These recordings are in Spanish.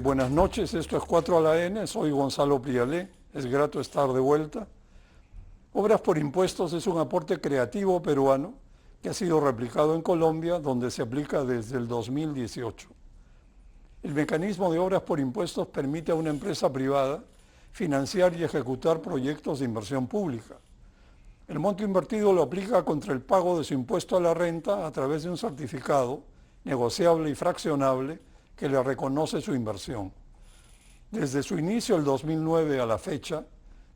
Buenas noches, esto es 4 a la N, soy Gonzalo Prialé, es grato estar de vuelta. Obras por impuestos es un aporte creativo peruano que ha sido replicado en Colombia, donde se aplica desde el 2018. El mecanismo de obras por impuestos permite a una empresa privada financiar y ejecutar proyectos de inversión pública. El monto invertido lo aplica contra el pago de su impuesto a la renta a través de un certificado negociable y fraccionable que le reconoce su inversión. Desde su inicio, el 2009 a la fecha,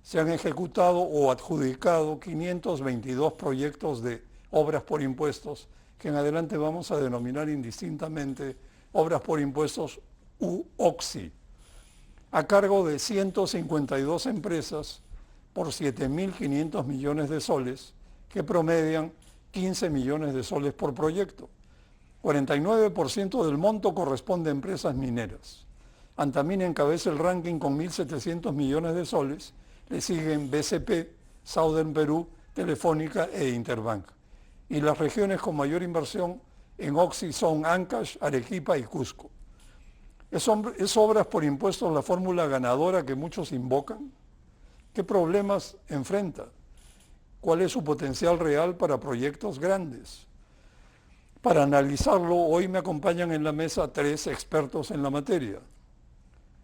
se han ejecutado o adjudicado 522 proyectos de obras por impuestos, que en adelante vamos a denominar indistintamente obras por impuestos u OXI, a cargo de 152 empresas por 7.500 millones de soles, que promedian 15 millones de soles por proyecto. 49% del monto corresponde a empresas mineras. Antamina encabeza el ranking con 1.700 millones de soles, le siguen BCP, Southern Perú, Telefónica e Interbank. Y las regiones con mayor inversión en OXI son Ancash, Arequipa y Cusco. ¿Es obras por impuestos la fórmula ganadora que muchos invocan? ¿Qué problemas enfrenta? ¿Cuál es su potencial real para proyectos grandes? Para analizarlo, hoy me acompañan en la mesa 3 expertos en la materia.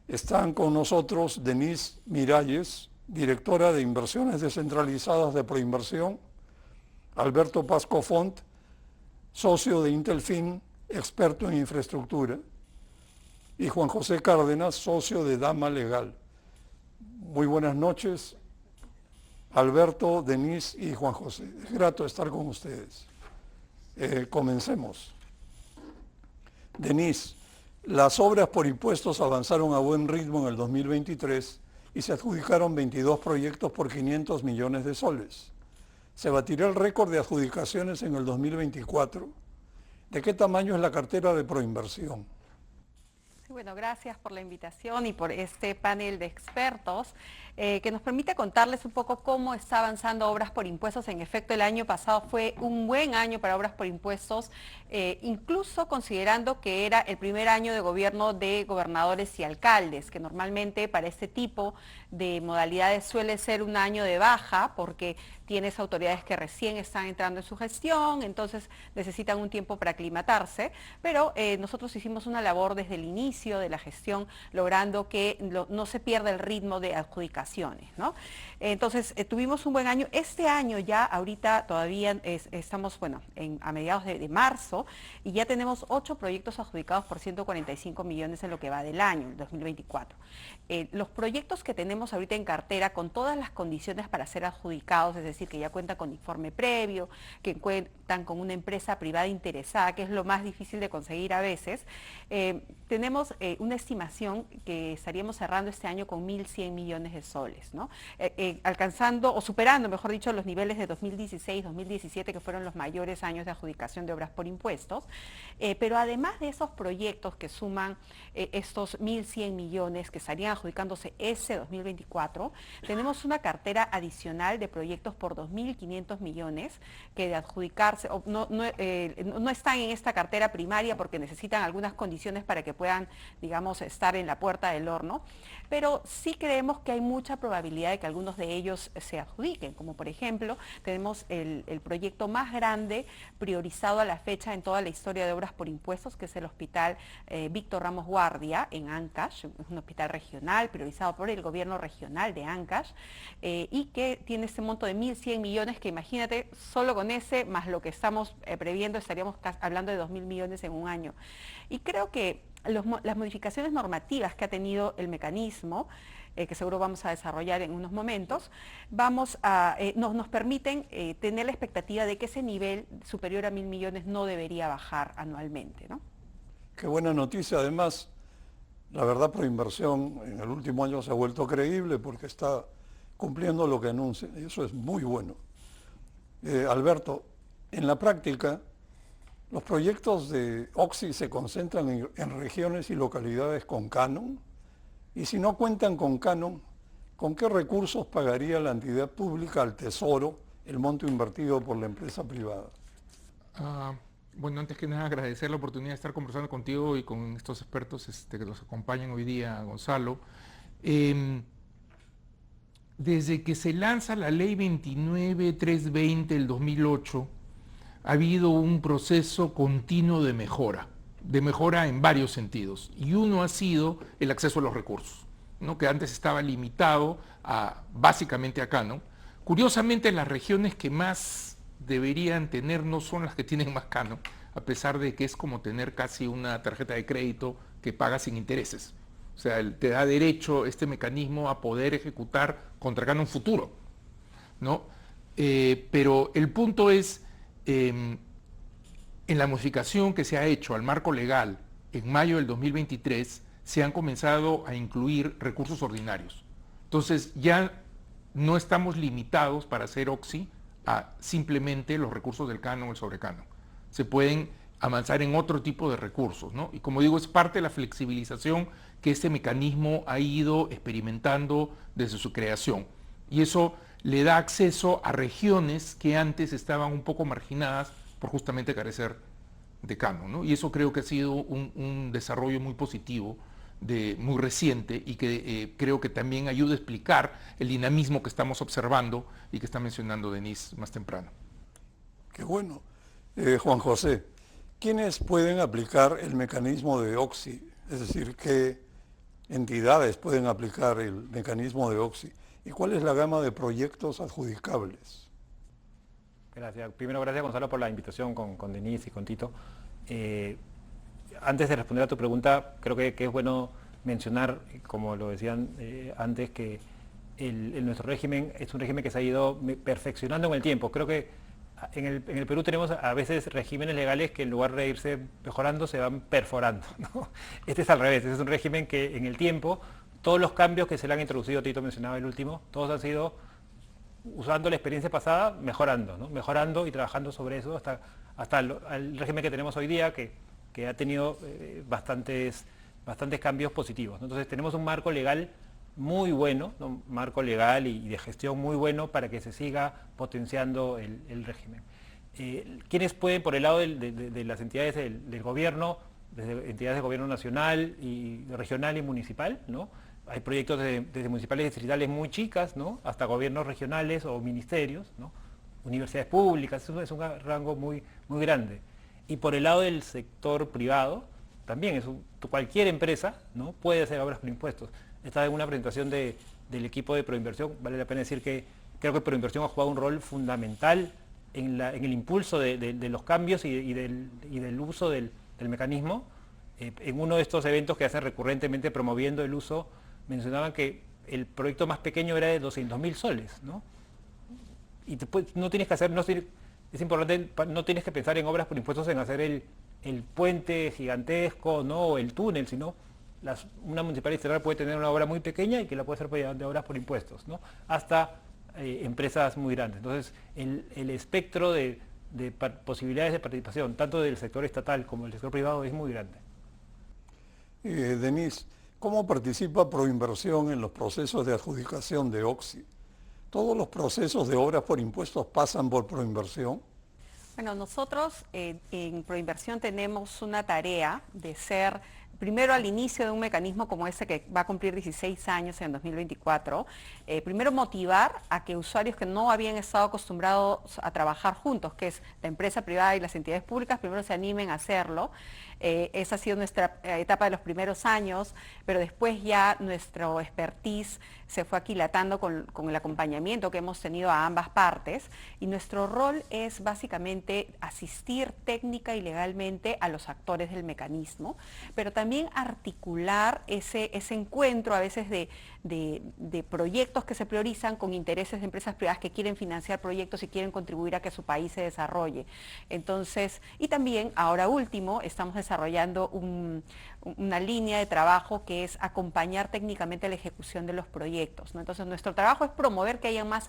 Están con nosotros Denise Miralles, directora de Inversiones Descentralizadas de Proinversión, Alberto Pasco Font, socio de Intelfin, experto en infraestructura, y Juan José Cárdenas, socio de Dama Legal. Muy buenas noches, Alberto, Denise y Juan José. Es grato estar con ustedes. Comencemos. Denise, las obras por impuestos avanzaron a buen ritmo en el 2023 y se adjudicaron 22 proyectos por 500 millones de soles. ¿Se batirá el récord de adjudicaciones en el 2024? ¿De qué tamaño es la cartera de Proinversión? Bueno, gracias por la invitación y por este panel de expertos que nos permite contarles un poco cómo está avanzando obras por impuestos. En efecto, el año pasado fue un buen año para obras por impuestos, incluso considerando que era el primer año de gobierno de gobernadores y alcaldes, que normalmente para este tipo de modalidades suele ser un año de baja porque tienes autoridades que recién están entrando en su gestión, entonces necesitan un tiempo para aclimatarse, pero nosotros hicimos una labor desde el inicio de la gestión, logrando que no se pierda el ritmo de adjudicaciones, ¿no? Entonces tuvimos un buen año. Este año ya, ahorita todavía estamos, bueno, a mediados de marzo, y ya tenemos 8 proyectos adjudicados por 145 millones en lo que va del año, el 2024. Los proyectos que tenemos ahorita en cartera, con todas las condiciones para ser adjudicados, es decir, que ya cuentan con informe previo, que cuentan con una empresa privada interesada, que es lo más difícil de conseguir a veces, tenemos una estimación que estaríamos cerrando este año con 1.100 millones de soles, ¿no? Alcanzando o superando, mejor dicho, los niveles de 2016, 2017, que fueron los mayores años de adjudicación de obras por impuestos. Pero además de esos proyectos que suman estos 1.100 millones que estarían adjudicándose ese 2024, tenemos una cartera adicional de proyectos por 2.500 millones que de adjudicarse no están en esta cartera primaria porque necesitan algunas condiciones para que puedan, digamos, estar en la puerta del horno, pero sí creemos que hay mucha probabilidad de que algunos de ellos se adjudiquen, como por ejemplo tenemos el proyecto más grande priorizado a la fecha en toda la historia de obras por impuestos, que es el Hospital Víctor Ramos Guardia en Ancash, es un hospital regional priorizado por el gobierno regional de Ancash, y que tiene este monto de 1.100 millones, que imagínate, solo con ese, más lo que estamos previendo, estaríamos hablando de 2.000 millones en un año. Y creo que las modificaciones normativas que ha tenido el mecanismo, que seguro vamos a desarrollar en unos momentos, nos permiten tener la expectativa de que ese nivel superior a 1.000 millones no debería bajar anualmente, ¿no? Qué buena noticia. Además, la verdad, Proinversión en el último año se ha vuelto creíble porque está cumpliendo lo que anuncia, y eso es muy bueno. Alberto, en la práctica, los proyectos de OXI se concentran en regiones y localidades con canon, y si no cuentan con canon, ¿con qué recursos pagaría la entidad pública al Tesoro el monto invertido por la empresa privada? Bueno, antes que nada agradecer la oportunidad de estar conversando contigo y con estos expertos que nos acompañan hoy día, Gonzalo. Eh, Desde que se lanza la ley 29320 del 2008, ha habido un proceso continuo de mejora en varios sentidos. Y uno ha sido el acceso a los recursos, ¿no? Que antes estaba limitado básicamente acá, ¿no? Curiosamente, las regiones que más deberían tener no son las que tienen más Cano, a pesar de que es como tener casi una tarjeta de crédito que paga sin intereses. O sea, te da derecho este mecanismo a poder ejecutar contra Cano un futuro, ¿no? Pero el punto es, en la modificación que se ha hecho al marco legal en mayo del 2023, se han comenzado a incluir recursos ordinarios. Entonces ya no estamos limitados para hacer OXI a simplemente los recursos del Cano o el sobrecano. Se pueden avanzar en otro tipo de recursos, ¿no? Y como digo, es parte de la flexibilización que este mecanismo ha ido experimentando desde su creación. Y eso le da acceso a regiones que antes estaban un poco marginadas por justamente carecer de Cano, ¿no? Y eso creo que ha sido un desarrollo muy positivo, muy reciente, y que creo que también ayuda a explicar el dinamismo que estamos observando y que está mencionando Denise más temprano. Qué bueno. Juan José, ¿quiénes pueden aplicar el mecanismo de OXI? Es decir, ¿qué entidades pueden aplicar el mecanismo de OXI? ¿Y cuál es la gama de proyectos adjudicables? Gracias. Primero, gracias Gonzalo por la invitación con Denise y con Tito. Antes de responder a tu pregunta, creo que es bueno mencionar, como lo decían antes, que nuestro régimen es un régimen que se ha ido perfeccionando en el tiempo. Creo que en el Perú tenemos a veces regímenes legales que en lugar de irse mejorando se van perforando, ¿no? Este es al revés, este es un régimen que en el tiempo, todos los cambios que se le han introducido, Tito mencionaba el último, todos han sido usando la experiencia pasada, mejorando, ¿no? Mejorando y trabajando sobre eso hasta el régimen que tenemos hoy día, que ha tenido bastantes cambios positivos, ¿no? Entonces tenemos un marco legal muy bueno, ¿no? Un marco legal y de gestión muy bueno para que se siga potenciando el régimen. ¿Quiénes pueden, por el lado de las entidades del gobierno, desde entidades de gobierno nacional, y regional y municipal, ¿no? Hay proyectos desde municipales y distritales muy chicas, ¿no? Hasta gobiernos regionales o ministerios, ¿no? Universidades públicas, eso es un rango muy grande. Y por el lado del sector privado, también cualquier empresa, ¿no? Puede hacer obras por impuestos. Estaba en una presentación del equipo de Proinversión, vale la pena decir que creo que Proinversión ha jugado un rol fundamental en el impulso de los cambios y del uso del mecanismo. En uno de estos eventos que hacen recurrentemente promoviendo el uso, mencionaban que el proyecto más pequeño era de 200.000 soles, ¿no? Y después no tienes que hacer, es importante, no tienes que pensar en obras por impuestos, en hacer el puente gigantesco, ¿no? O el túnel, sino una municipalidad estatal puede tener una obra muy pequeña y que la puede hacer de obras por impuestos, ¿no? Hasta empresas muy grandes. Entonces, el espectro de posibilidades de participación, tanto del sector estatal como del sector privado, es muy grande. Denise, ¿cómo participa Proinversión en los procesos de adjudicación de OXI? ¿Todos los procesos de obras por impuestos pasan por Proinversión? Bueno, nosotros en Proinversión tenemos una tarea de ser, primero al inicio de un mecanismo como ese que va a cumplir 16 años en 2024, primero motivar a que usuarios que no habían estado acostumbrados a trabajar juntos, que es la empresa privada y las entidades públicas, primero se animen a hacerlo. Esa ha sido nuestra etapa de los primeros años, pero después ya nuestro expertise se fue aquilatando con el acompañamiento que hemos tenido a ambas partes, y nuestro rol es básicamente asistir técnica y legalmente a los actores del mecanismo, pero también articular ese encuentro a veces de proyectos que se priorizan con intereses de empresas privadas que quieren financiar proyectos y quieren contribuir a que su país se desarrolle. Entonces, y también ahora último, estamos desarrollando una línea de trabajo que es acompañar técnicamente la ejecución de los proyectos, ¿no? Entonces nuestro trabajo es promover que haya más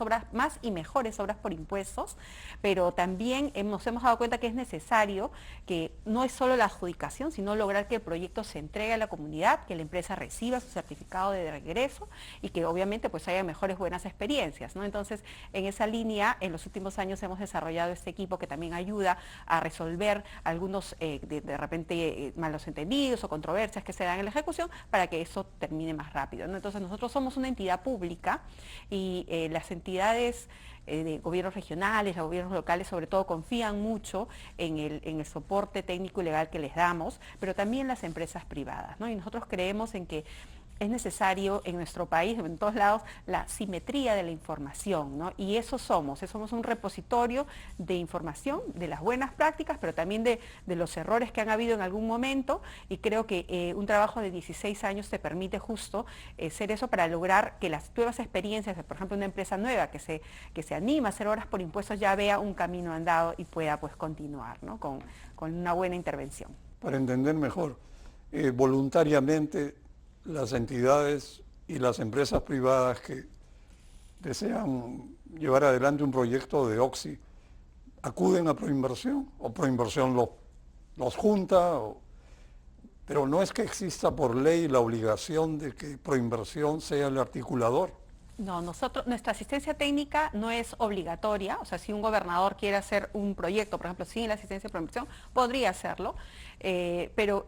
y mejores obras por impuestos, pero también nos hemos dado cuenta que es necesario que no es solo la adjudicación, sino lograr que el proyecto se entregue a la comunidad, que la empresa reciba su certificado de regreso y que obviamente pues haya mejores buenas experiencias, ¿no? Entonces, en esa línea, en los últimos años hemos desarrollado este equipo que también ayuda a resolver algunos de repente malos entendidos o controversias que se dan en la ejecución para que eso termine más rápido, ¿no? Entonces, nosotros somos una entidad pública y las entidades de gobiernos regionales, los gobiernos locales sobre todo confían mucho en el soporte técnico y legal que les damos, pero también las empresas privadas, ¿no? Y nosotros creemos en que es necesario en nuestro país, en todos lados, la simetría de la información, ¿no? Y eso somos un repositorio de información, de las buenas prácticas, pero también de los errores que han habido en algún momento, y creo que un trabajo de 16 años te permite justo ser eso para lograr que las nuevas experiencias, por ejemplo, una empresa nueva que se anima a hacer horas por impuestos ya vea un camino andado y pueda pues continuar, ¿no? con una buena intervención. Para entender mejor, voluntariamente las entidades y las empresas privadas que desean llevar adelante un proyecto de Oxy acuden a Proinversión o Proinversión los junta, pero no es que exista por ley la obligación de que Proinversión sea el articulador. No, nuestra asistencia técnica no es obligatoria, o sea, si un gobernador quiere hacer un proyecto, por ejemplo, sin la asistencia de Proinversión, podría hacerlo, pero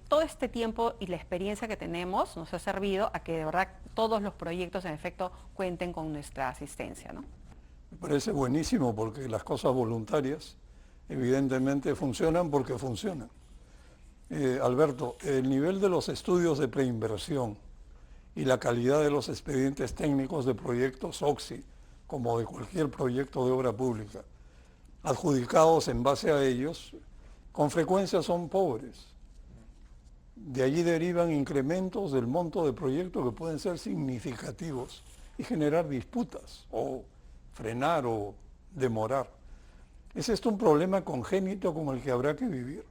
todo este tiempo y la experiencia que tenemos nos ha servido a que de verdad todos los proyectos en efecto cuenten con nuestra asistencia, ¿no? Me parece buenísimo porque las cosas voluntarias evidentemente funcionan porque funcionan. Alberto, el nivel de los estudios de preinversión y la calidad de los expedientes técnicos de proyectos Oxy, como de cualquier proyecto de obra pública, adjudicados en base a ellos, con frecuencia son pobres. De allí derivan incrementos del monto de proyecto que pueden ser significativos y generar disputas o frenar o demorar. ¿Es esto un problema congénito con el que habrá que vivir?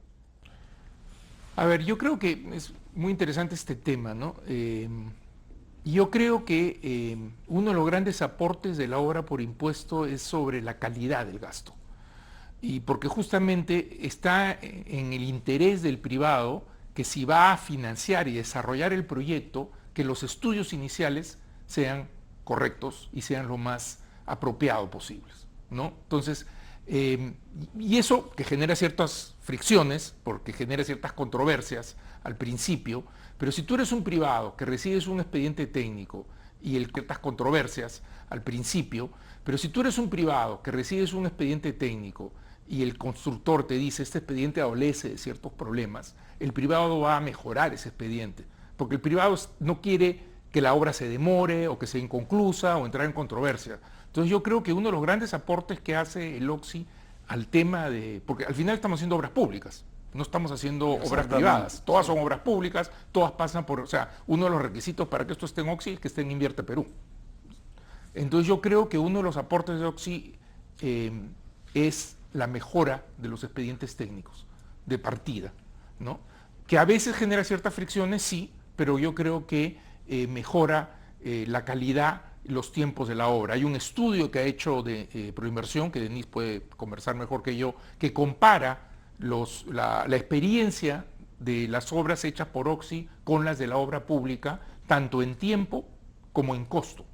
A ver, yo creo que es muy interesante este tema, ¿no? Yo creo que uno de los grandes aportes de la obra por impuesto es sobre la calidad del gasto. Y porque justamente está en el interés del privado que si va a financiar y desarrollar el proyecto, que los estudios iniciales sean correctos y sean lo más apropiado posibles, ¿no? Entonces, y eso que genera ciertas fricciones, porque genera ciertas controversias al principio, pero si tú eres un privado que recibes un expediente técnico y ciertas controversias al principio, pero si tú eres un privado que recibes un expediente técnico y el constructor te dice este expediente adolece de ciertos problemas, el privado va a mejorar ese expediente, porque el privado no quiere que la obra se demore o que sea inconclusa o entrar en controversia. Entonces yo creo que uno de los grandes aportes que hace el Oxy al tema de, porque al final estamos haciendo obras públicas, no estamos haciendo obras privadas, todas son obras públicas, todas pasan por, o sea, uno de los requisitos para que esto esté en Oxy es que esté en Invierte Perú. Entonces yo creo que uno de los aportes de Oxy es la mejora de los expedientes técnicos de partida, ¿no? Que a veces genera ciertas fricciones, sí, pero yo creo que mejora la calidad, los tiempos de la obra. Hay un estudio que ha hecho de Proinversión, que Denise puede conversar mejor que yo, que compara la experiencia de las obras hechas por Oxy con las de la obra pública, tanto en tiempo como en costo.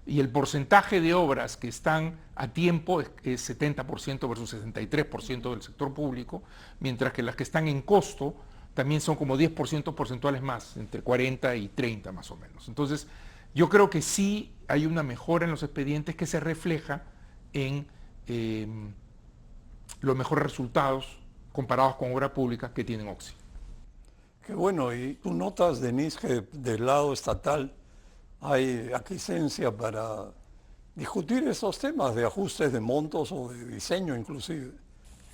Y el porcentaje de obras que están a tiempo es 70% versus 63% del sector público, mientras que las que están en costo también son como 10% porcentuales más, entre 40 y 30 más o menos. Entonces, yo creo que sí hay una mejora en los expedientes que se refleja en los mejores resultados comparados con obra pública que tienen Oxy. Qué bueno, y tú notas, Denise, que del lado estatal hay aquiescencia para discutir esos temas de ajustes de montos o de diseño inclusive.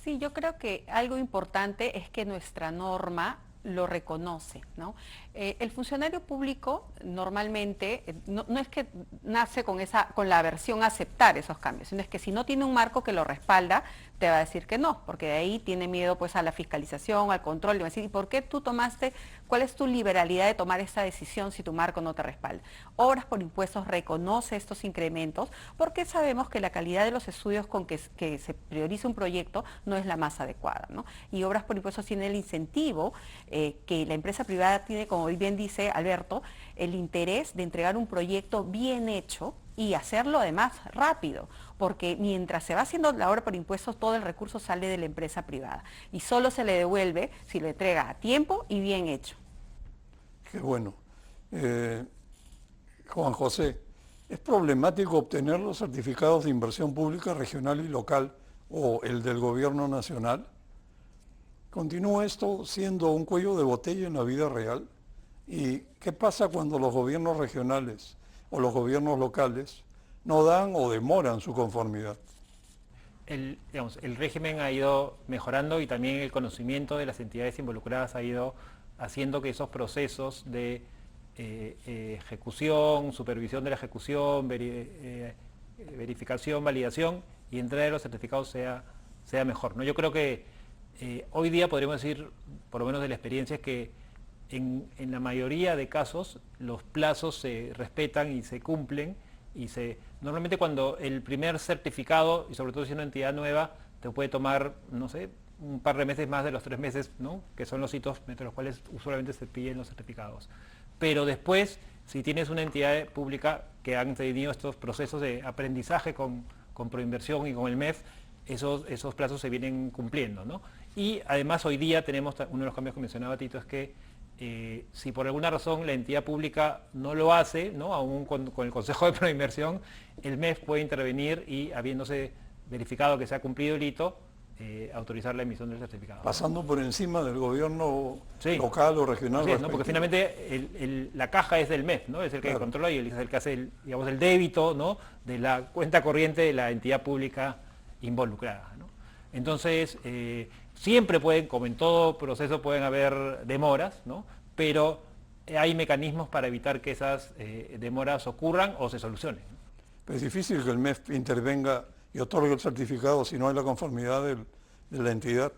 Sí, yo creo que algo importante es que nuestra norma lo reconoce, ¿no? El funcionario público normalmente no es que nace con la aversión a aceptar esos cambios, sino es que si no tiene un marco que lo respalda, te va a decir que no, porque de ahí tiene miedo pues a la fiscalización, al control, y va a decir, ¿y por qué tú tomaste, cuál es tu liberalidad de tomar esta decisión si tu marco no te respalda? Obras por Impuestos reconoce estos incrementos porque sabemos que la calidad de los estudios con que se prioriza un proyecto no es la más adecuada, ¿no? Y Obras por Impuestos tiene el incentivo que la empresa privada tiene, como bien dice Alberto, el interés de entregar un proyecto bien hecho y hacerlo además rápido, porque mientras se va haciendo la obra por impuestos, todo el recurso sale de la empresa privada y solo se le devuelve si lo entrega a tiempo y bien hecho. Qué bueno. Juan José, ¿es problemático obtener los certificados de inversión pública regional y local o el del gobierno nacional? ¿Continúa esto siendo un cuello de botella en la vida real? ¿Y qué pasa cuando los gobiernos regionales o los gobiernos locales no dan o demoran su conformidad? El régimen ha ido mejorando y también el conocimiento de las entidades involucradas ha ido haciendo que esos procesos de ejecución, supervisión de la ejecución, verificación, validación y entrega de los certificados sea mejor, ¿no? Yo creo que hoy día podríamos decir, por lo menos de la experiencia, es que en la mayoría de casos los plazos se respetan y se cumplen y normalmente cuando el primer certificado, y sobre todo si es una entidad nueva, te puede tomar, no sé, un par de meses más de los 3 meses, ¿no? Que son los hitos entre los cuales usualmente se piden los certificados. Pero después, si tienes una entidad pública que han tenido estos procesos de aprendizaje con Proinversión y con el MEF, esos plazos se vienen cumpliendo, ¿no? Y además hoy día tenemos, uno de los cambios que mencionaba Tito, es que si por alguna razón la entidad pública no lo hace, ¿no? Aún con el Consejo de Proinversión, el MEF puede intervenir y, habiéndose verificado que se ha cumplido el hito, autorizar la emisión del certificado. Pasando por encima del gobierno sí, local o regional. Es, ¿no? Porque finalmente la caja es del MEF, ¿no? Es el que controla y es el que hace el débito, ¿no? De la cuenta corriente de la entidad pública involucrada, ¿no? Entonces, siempre pueden, como en todo proceso, pueden haber demoras, ¿no? Pero hay mecanismos para evitar que esas demoras ocurran o se solucionen, ¿no? Es difícil que el MEF intervenga y otorgue el certificado si no hay la conformidad de la entidad.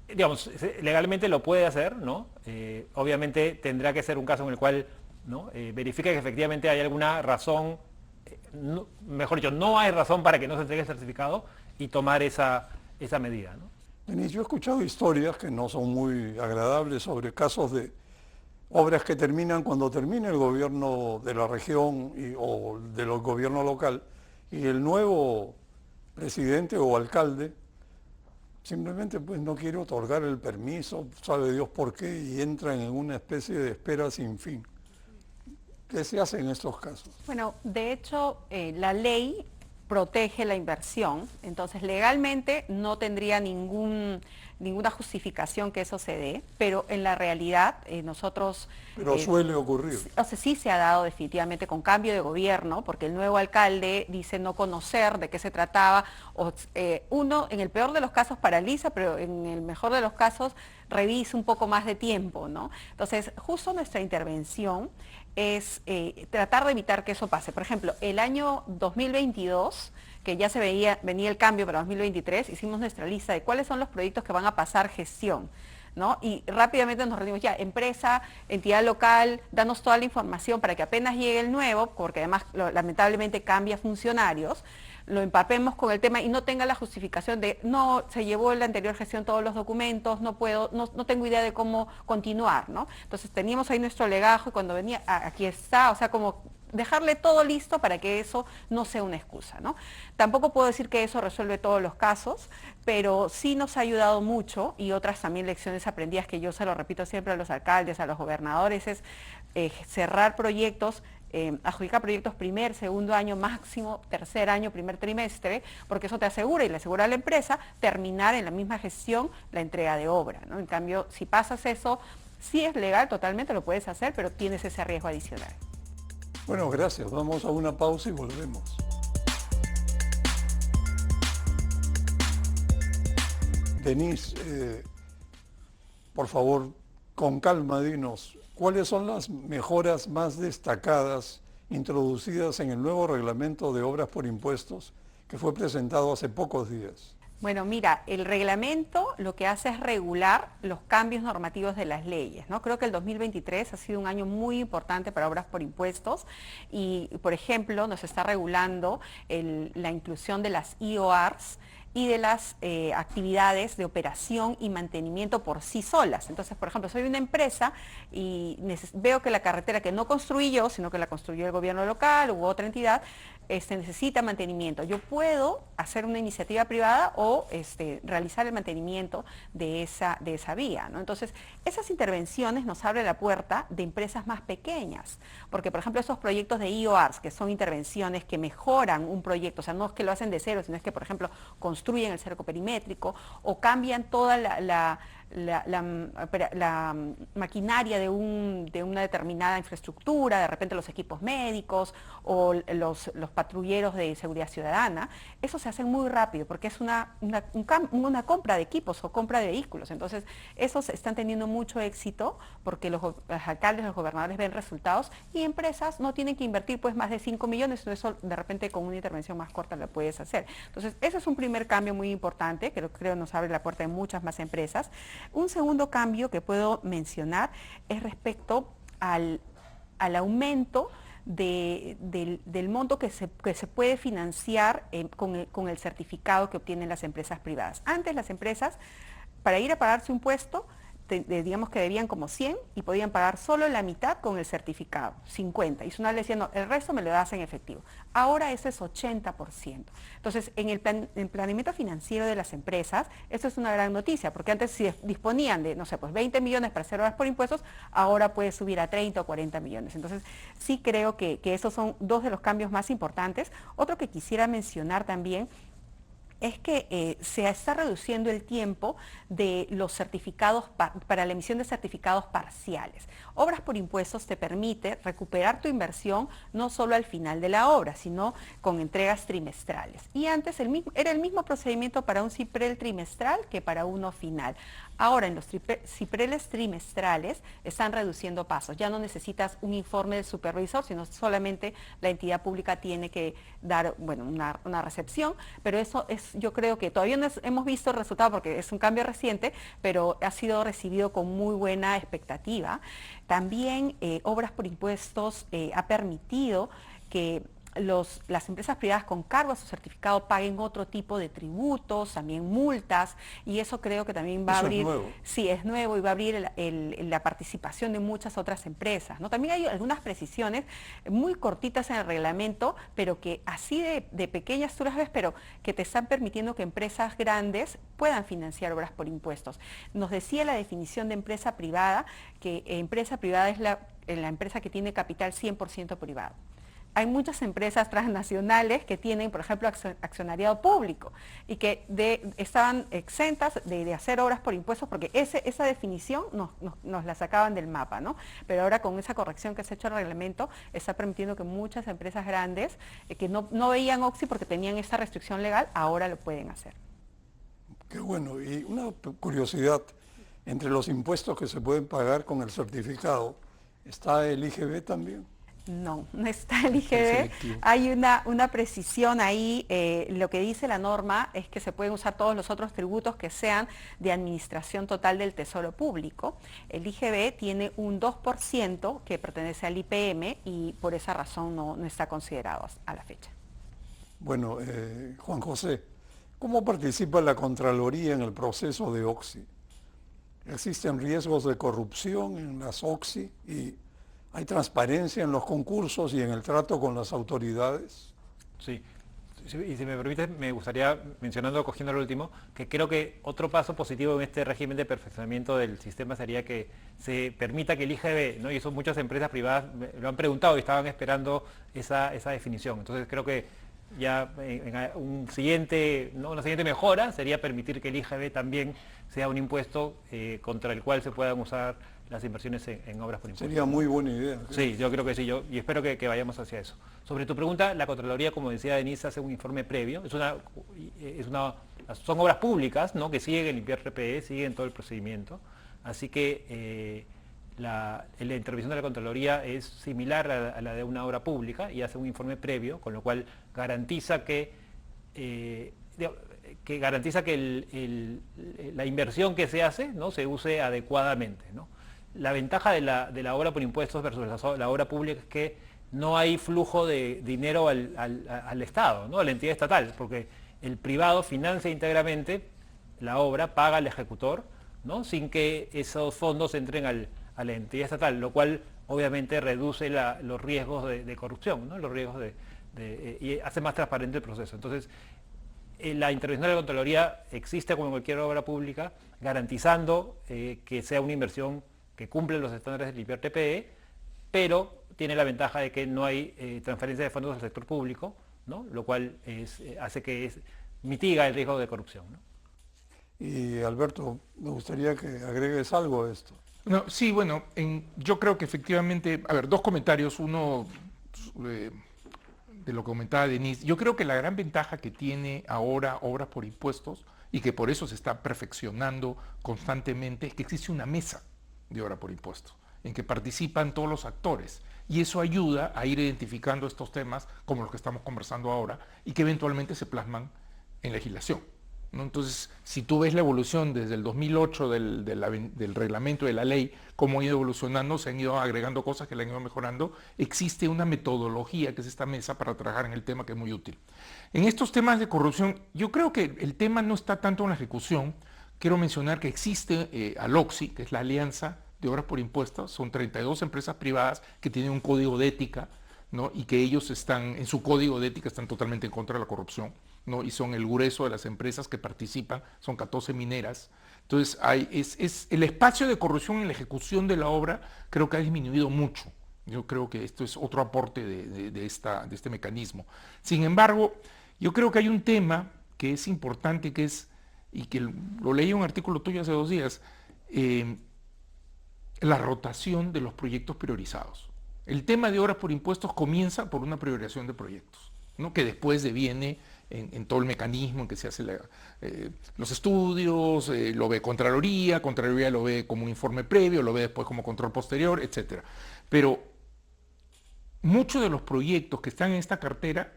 Digamos, legalmente lo puede hacer, ¿no? Obviamente tendrá que ser un caso en el cual, ¿no? Verifique que efectivamente hay alguna razón, mejor dicho, no hay razón para que no se entregue el certificado y tomar esa medida, ¿no? Denis, yo he escuchado historias que no son muy agradables sobre casos de obras que terminan cuando termina el gobierno de la región o del gobierno local y el nuevo presidente o alcalde simplemente pues no quiere otorgar el permiso, sabe Dios por qué, y entran en una especie de espera sin fin. ¿Qué se hace en estos casos? Bueno, de hecho, la ley protege la inversión, entonces legalmente no tendría ninguna justificación que eso se dé, pero en la realidad nosotros... Pero suele ocurrir. O sea, sí se ha dado definitivamente con cambio de gobierno, porque el nuevo alcalde dice no conocer de qué se trataba, uno en el peor de los casos paraliza, pero en el mejor de los casos revisa un poco más de tiempo, ¿no? Entonces, justo nuestra intervención es tratar de evitar que eso pase. Por ejemplo, el año 2022, que ya venía el cambio para 2023, hicimos nuestra lista de cuáles son los proyectos que van a pasar gestión, ¿no? Y rápidamente nos rendimos ya, empresa, entidad local, danos toda la información para que apenas llegue el nuevo, porque además lamentablemente cambia funcionarios, lo empapemos con el tema y no tenga la justificación de no, se llevó en la anterior gestión todos los documentos, no puedo, no tengo idea de cómo continuar, ¿no? Entonces teníamos ahí nuestro legajo y cuando venía, aquí está, o sea, como dejarle todo listo para que eso no sea una excusa, ¿no? Tampoco puedo decir que eso resuelve todos los casos, pero sí nos ha ayudado mucho y otras también lecciones aprendidas que yo se lo repito siempre a los alcaldes, a los gobernadores, es cerrar proyectos, adjudicar proyectos primer, segundo año, máximo tercer año, primer trimestre, porque eso te asegura y le asegura a la empresa terminar en la misma gestión la entrega de obra, ¿no? En cambio, si pasas eso, sí es legal, totalmente lo puedes hacer, pero tienes ese riesgo adicional. Bueno, gracias. Vamos a una pausa y volvemos. Denise, por favor, con calma, dinos, ¿cuáles son las mejoras más destacadas introducidas en el nuevo reglamento de obras por impuestos que fue presentado hace pocos días? Bueno, mira, el reglamento lo que hace es regular los cambios normativos de las leyes, ¿no? Creo que el 2023 ha sido un año muy importante para obras por impuestos y, por ejemplo, nos está regulando la inclusión de las IORs y de las actividades de operación y mantenimiento por sí solas. Entonces, por ejemplo, soy una empresa y veo que la carretera que no construí yo, sino que la construyó el gobierno local u otra entidad, necesita mantenimiento. Yo puedo hacer una iniciativa privada o realizar el mantenimiento de esa vía, ¿no? Entonces, esas intervenciones nos abren la puerta de empresas más pequeñas, porque, por ejemplo, esos proyectos de IORs, que son intervenciones que mejoran un proyecto, o sea, no es que lo hacen de cero, sino es que, por ejemplo, construyen el cerco perimétrico o cambian toda la maquinaria de una determinada infraestructura, de repente los equipos médicos o los patrulleros de seguridad ciudadana, eso se hace muy rápido porque es una compra de equipos o compra de vehículos. Entonces, esos están teniendo mucho éxito porque los alcaldes, los gobernadores ven resultados y empresas no tienen que invertir pues más de 5 millones, sino eso de repente con una intervención más corta la puedes hacer. Entonces, ese es un primer cambio muy importante que creo nos abre la puerta de muchas más empresas. Un segundo cambio que puedo mencionar es respecto al aumento del monto que se puede financiar con el certificado que obtienen las empresas privadas. Antes las empresas, para ir a pagar su impuesto, digamos que debían como 100 y podían pagar solo la mitad con el certificado, 50. Y su le decía, no, el resto me lo das en efectivo. Ahora eso es 80%. Entonces, en el planeamiento financiero de las empresas, eso es una gran noticia, porque antes si disponían de, no sé, pues 20 millones para hacer obras por impuestos, ahora puede subir a 30 o 40 millones. Entonces, sí creo que esos son dos de los cambios más importantes. Otro que quisiera mencionar también es que se está reduciendo el tiempo de los certificados para la emisión de certificados parciales. Obras por impuestos te permite recuperar tu inversión no solo al final de la obra, sino con entregas trimestrales. Y antes era el mismo procedimiento para un CIPREL trimestral que para uno final. Ahora en los CIPRELes trimestrales están reduciendo pasos. Ya no necesitas un informe del supervisor, sino solamente la entidad pública tiene que dar una recepción, pero eso yo creo que todavía no hemos visto el resultado porque es un cambio reciente, pero ha sido recibido con muy buena expectativa. También obras por impuestos ha permitido que las empresas privadas con cargo a su certificado paguen otro tipo de tributos, también multas, y eso creo que también va a abrir, es nuevo. Sí, es nuevo y va a abrir la participación de muchas otras empresas, ¿no? También hay algunas precisiones muy cortitas en el reglamento, pero que así de pequeñas tú las ves, pero que te están permitiendo que empresas grandes puedan financiar obras por impuestos. Nos decía la definición de empresa privada, que empresa privada es la empresa que tiene capital 100% privado. Hay muchas empresas transnacionales que tienen, por ejemplo, accionariado público y que estaban exentas de hacer obras por impuestos porque esa definición nos la sacaban del mapa, ¿no? Pero ahora con esa corrección que se ha hecho al reglamento está permitiendo que muchas empresas grandes que no veían OXI porque tenían esa restricción legal, ahora lo pueden hacer. Qué bueno. Y una curiosidad, entre los impuestos que se pueden pagar con el certificado, ¿está el IGB también? No, no está el IGB. Hay una precisión ahí. Lo que dice la norma es que se pueden usar todos los otros tributos que sean de administración total del Tesoro Público. El IGB tiene un 2% que pertenece al IPM y por esa razón no está considerado a la fecha. Bueno, Juan José, ¿cómo participa la Contraloría en el proceso de OXI? ¿Existen riesgos de corrupción en las OXI y hay transparencia en los concursos y en el trato con las autoridades? Sí, y si me permite, me gustaría, cogiendo lo último, que creo que otro paso positivo en este régimen de perfeccionamiento del sistema sería que se permita que el IGB, ¿no? Y eso muchas empresas privadas lo han preguntado y estaban esperando esa definición. Entonces creo que ya una siguiente mejora sería permitir que el IGB también sea un impuesto contra el cual se puedan usar las inversiones en obras por impuestos. Sería muy buena idea. Sí, yo creo que sí, y espero que vayamos hacia eso. Sobre tu pregunta, la Contraloría, como decía Denise, hace un informe previo. Son obras públicas, ¿no?, que siguen el IPRPE, siguen todo el procedimiento. Así que la intervención de la Contraloría es similar a la de una obra pública y hace un informe previo, con lo cual garantiza que que garantiza que la inversión que se hace, ¿no?, se use adecuadamente, ¿no? La ventaja de la obra por impuestos versus la obra pública es que no hay flujo de dinero al Estado, ¿no?, a la entidad estatal, porque el privado financia íntegramente la obra, paga al ejecutor, ¿no?, sin que esos fondos entren a la entidad estatal, lo cual obviamente reduce los riesgos de corrupción, ¿no?, los riesgos y hace más transparente el proceso. Entonces, la intervención de la Contraloría existe como en cualquier obra pública, garantizando que sea una inversión que cumple los estándares del IPR-TPE, pero tiene la ventaja de que no hay transferencia de fondos al sector público, ¿no?, lo cual hace que mitiga el riesgo de corrupción, ¿no? Y Alberto, me gustaría que agregues algo a esto. No, sí, bueno, yo creo que efectivamente, a ver, dos comentarios, uno de lo que comentaba Denise. Yo creo que la gran ventaja que tiene ahora obras por impuestos, y que por eso se está perfeccionando constantemente, es que existe una mesa de obra por impuestos, en que participan todos los actores, y eso ayuda a ir identificando estos temas como los que estamos conversando ahora, y que eventualmente se plasman en legislación, ¿no? Entonces, si tú ves la evolución desde el 2008 del reglamento de la ley, cómo ha ido evolucionando, se han ido agregando cosas que le han ido mejorando, existe una metodología que es esta mesa para trabajar en el tema, que es muy útil. En estos temas de corrupción, yo creo que el tema no está tanto en la ejecución. Quiero mencionar que existe ALOCSI, que es la Alianza de Obras por Impuestos, son 32 empresas privadas que tienen un código de ética, ¿no?, y que ellos están, en su código de ética, están totalmente en contra de la corrupción, ¿no?, y son el grueso de las empresas que participan, son 14 mineras. Entonces, el espacio de corrupción en la ejecución de la obra creo que ha disminuido mucho. Yo creo que esto es otro aporte de este mecanismo. Sin embargo, yo creo que hay un tema que es importante, y que lo leí en un artículo tuyo hace 2 días, la rotación de los proyectos priorizados. El tema de obras por impuestos comienza por una priorización de proyectos, ¿no?, que después deviene en todo el mecanismo en que se hacen los estudios, lo ve Contraloría lo ve como un informe previo, lo ve después como control posterior, etc. Pero muchos de los proyectos que están en esta cartera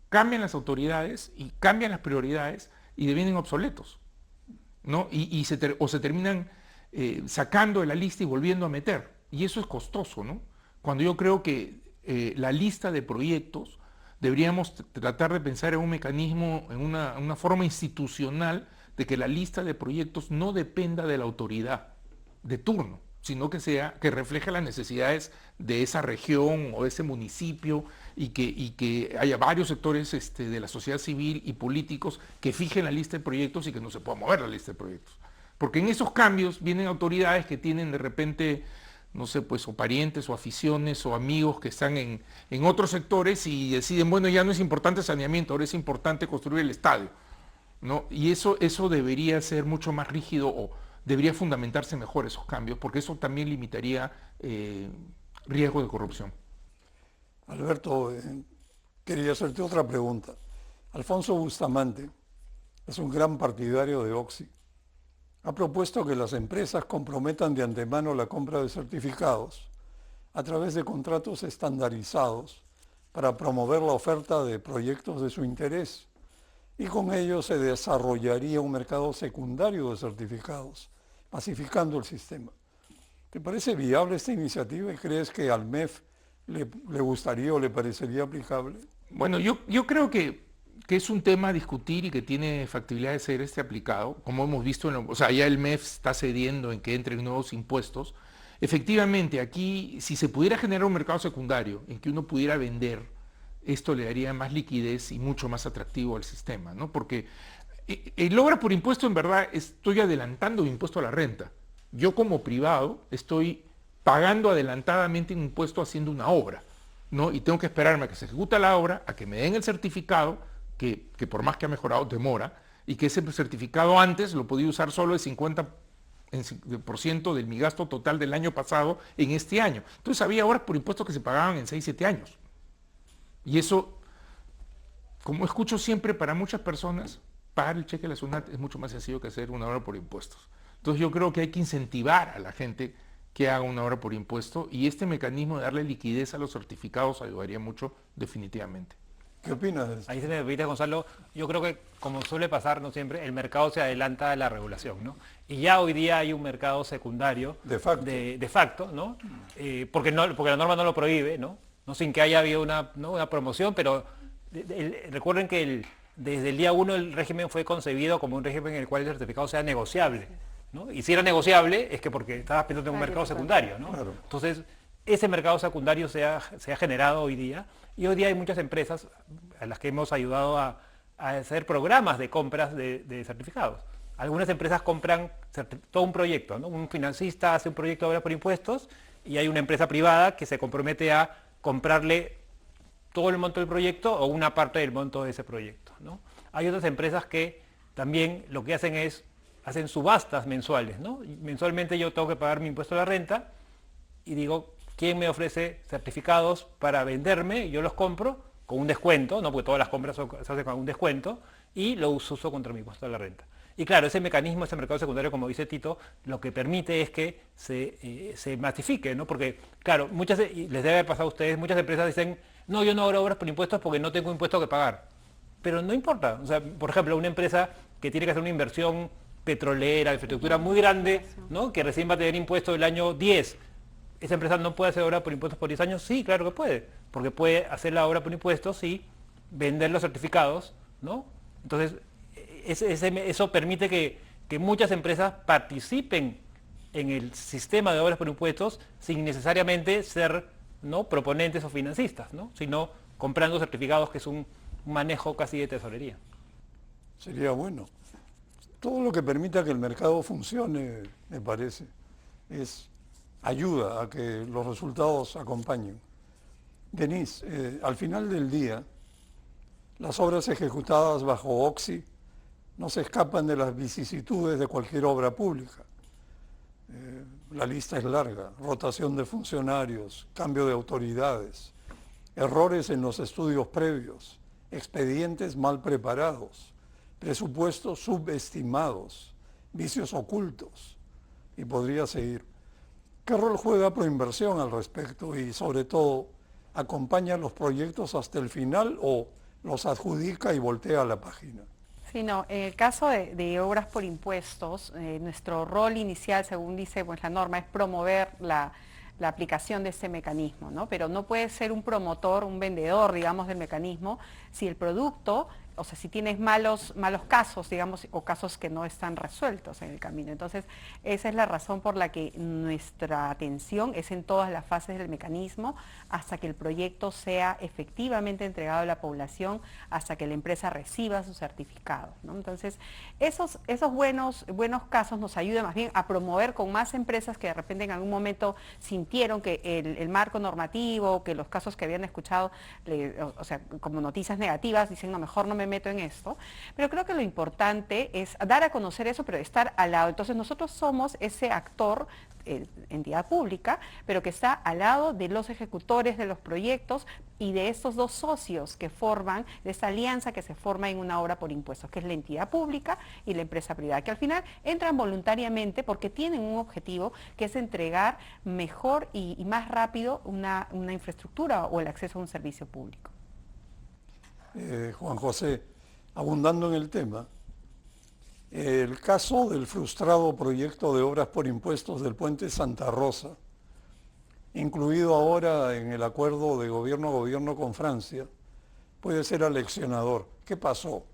cambian las autoridades y cambian las prioridades y devienen obsoletos, ¿no? O se terminan sacando de la lista y volviendo a meter. Y eso es costoso, ¿no? Cuando yo creo que la lista de proyectos deberíamos tratar de pensar en un mecanismo, en una forma institucional de que la lista de proyectos no dependa de la autoridad de turno, sino que refleje las necesidades de esa región o de ese municipio, y que haya varios sectores de la sociedad civil y políticos que fijen la lista de proyectos y que no se pueda mover la lista de proyectos. Porque en esos cambios vienen autoridades que tienen de repente, no sé, pues, o parientes o aficiones o amigos que están en otros sectores y deciden, bueno, ya no es importante saneamiento, ahora es importante construir el estadio, ¿no? Y eso debería ser mucho más rígido, o debería fundamentarse mejor esos cambios, porque eso también limitaría riesgo de corrupción. Alberto, quería hacerte otra pregunta. Alfonso Bustamante es un gran partidario de Oxy. Ha propuesto que las empresas comprometan de antemano la compra de certificados a través de contratos estandarizados para promover la oferta de proyectos de su interés, y con ello se desarrollaría un mercado secundario de certificados, pacificando el sistema. ¿Te parece viable esta iniciativa y crees que al MEF le gustaría o le parecería aplicable? Bueno, yo creo que es un tema a discutir y que tiene factibilidad de ser aplicado, como hemos visto, ya el MEF está cediendo en que entren nuevos impuestos. Efectivamente, aquí, si se pudiera generar un mercado secundario en que uno pudiera vender, esto le daría más liquidez y mucho más atractivo al sistema, ¿no? Porque el obra por impuesto, en verdad, estoy adelantando impuesto a la renta. Yo, como privado, estoy pagando adelantadamente un impuesto haciendo una obra, ¿no? Y tengo que esperarme a que se ejecuta la obra, a que me den el certificado, que por más que ha mejorado, demora, y que ese certificado antes lo podía usar solo el 50% de mi gasto total del año pasado en este año. Entonces había obras por impuestos que se pagaban en 6, 7 años. Y eso, como escucho siempre, para muchas personas, pagar el cheque de la SUNAT es mucho más sencillo que hacer una obra por impuestos. Entonces yo creo que hay que incentivar a la gente que haga una obra por impuesto, y este mecanismo de darle liquidez a los certificados ayudaría mucho, definitivamente. ¿Qué opinas de eso? Ahí se me permite, Gonzalo, yo creo que como suele pasar, no siempre, el mercado se adelanta a la regulación, ¿no? Y ya hoy día hay un mercado secundario De facto. de facto, ¿no? Porque la norma no lo prohíbe, ¿no? No sin que haya habido una promoción, pero recuerden que desde el día 1 el régimen fue concebido como un régimen en el cual el certificado sea negociable, ¿no? Y si era negociable es que porque estabas pensando en un mercado secundario, ¿no? Claro. Entonces, ese mercado secundario se ha generado hoy día, y hoy día hay muchas empresas a las que hemos ayudado a hacer programas de compras de certificados. Algunas empresas compran todo un proyecto, ¿no? Un financista hace un proyecto de obra por impuestos y hay una empresa privada que se compromete a comprarle todo el monto del proyecto o una parte del monto de ese proyecto, ¿no? Hay otras empresas que también lo que hacen es, hacen subastas mensuales, ¿no? Y mensualmente yo tengo que pagar mi impuesto a la renta y digo, ¿quién me ofrece certificados para venderme? Yo los compro con un descuento, ¿no? Porque todas las compras se hacen con un descuento, y lo uso contra mi impuesto a la renta. Y claro, ese mecanismo, ese mercado secundario, como dice Tito, lo que permite es que se masifique, ¿no? Porque, claro, y les debe haber pasado a ustedes, muchas empresas dicen, no, yo no hago obras por impuestos porque no tengo impuesto que pagar. Pero no importa. O sea, por ejemplo, una empresa que tiene que hacer una inversión petrolera, de infraestructura muy grande, ¿no? Que recién va a tener impuesto el año 10. ¿Esa empresa no puede hacer obra por impuestos por 10 años? Sí, claro que puede, porque puede hacer la obra por impuestos y vender los certificados, ¿no? Entonces, eso permite que muchas empresas participen en el sistema de obras por impuestos sin necesariamente ser, ¿no?, proponentes o financistas, ¿no?, sino comprando certificados, que es un manejo casi de tesorería. Sería bueno. Todo lo que permita que el mercado funcione, me parece, ayuda a que los resultados acompañen. Denise, al final del día, las obras ejecutadas bajo OXI no se escapan de las vicisitudes de cualquier obra pública. La lista es larga: rotación de funcionarios, cambio de autoridades, errores en los estudios previos, expedientes mal preparados, presupuestos subestimados, vicios ocultos, y podría seguir. ¿Qué rol juega Proinversión al respecto? Y sobre todo, ¿acompaña los proyectos hasta el final o los adjudica y voltea la página? Sí, no, en el caso de obras por impuestos, nuestro rol inicial, según dice pues, la norma, es promover la aplicación de este mecanismo, ¿no? Pero no puede ser un promotor, un vendedor, digamos, del mecanismo, si el producto, o sea, si tienes malos casos, digamos, o casos que no están resueltos en el camino. Entonces, esa es la razón por la que nuestra atención es en todas las fases del mecanismo, hasta que el proyecto sea efectivamente entregado a la población, hasta que la empresa reciba su certificado, ¿no? Entonces, esos buenos casos nos ayudan más bien a promover con más empresas que de repente en algún momento sintieron que el marco normativo, que los casos que habían escuchado, o sea, como noticias negativas, dicen, no, mejor no me meto en esto. Pero creo que lo importante es dar a conocer eso, pero estar al lado. Entonces, nosotros somos ese actor, entidad pública, pero que está al lado de los ejecutores de los proyectos y de estos dos socios que forman, de esta alianza que se forma en una obra por impuestos, que es la entidad pública y la empresa privada, que al final entran voluntariamente porque tienen un objetivo, que es entregar mejor y más rápido una infraestructura o el acceso a un servicio público. Juan José, abundando en el tema, el caso del frustrado proyecto de obras por impuestos del puente Santa Rosa, incluido ahora en el acuerdo de gobierno a gobierno con Francia, puede ser aleccionador. ¿Qué pasó?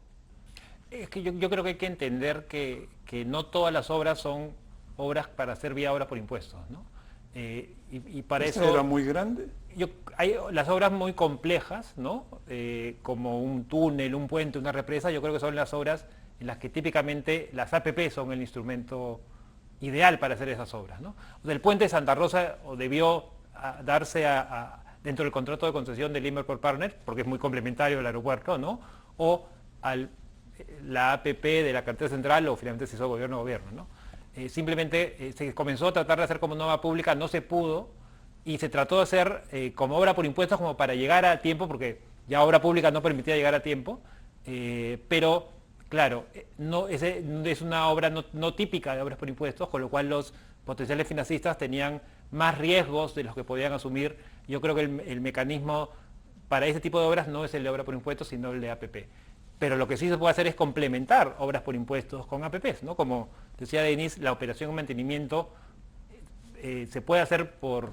Es que yo creo que hay que entender que no todas las obras son obras para hacer vía obra por impuestos, ¿no? Y para eso ¿Era muy grande? Hay las obras muy complejas, ¿no? Como un túnel, un puente, una represa. Yo creo que son las obras en las que típicamente las APP son el instrumento ideal para hacer esas obras, ¿no? O sea, el puente de Santa Rosa debió darse dentro del contrato de concesión del Liverpool Partner, porque es muy complementario al aeropuerto, ¿no? O la APP de la cartera central, o finalmente se hizo gobierno a gobierno, ¿no? Simplemente se comenzó a tratar de hacer como obra pública, no se pudo, y se trató de hacer como obra por impuestos, como para llegar a tiempo, porque ya obra pública no permitía llegar a tiempo, pero claro, es una obra no típica de obras por impuestos, con lo cual los potenciales financistas tenían más riesgos de los que podían asumir. Yo creo que el mecanismo para ese tipo de obras no es el de obra por impuestos, sino el de APP. Pero lo que sí se puede hacer es complementar obras por impuestos con APPs, ¿no? Como decía Denise, la operación y mantenimiento se puede hacer por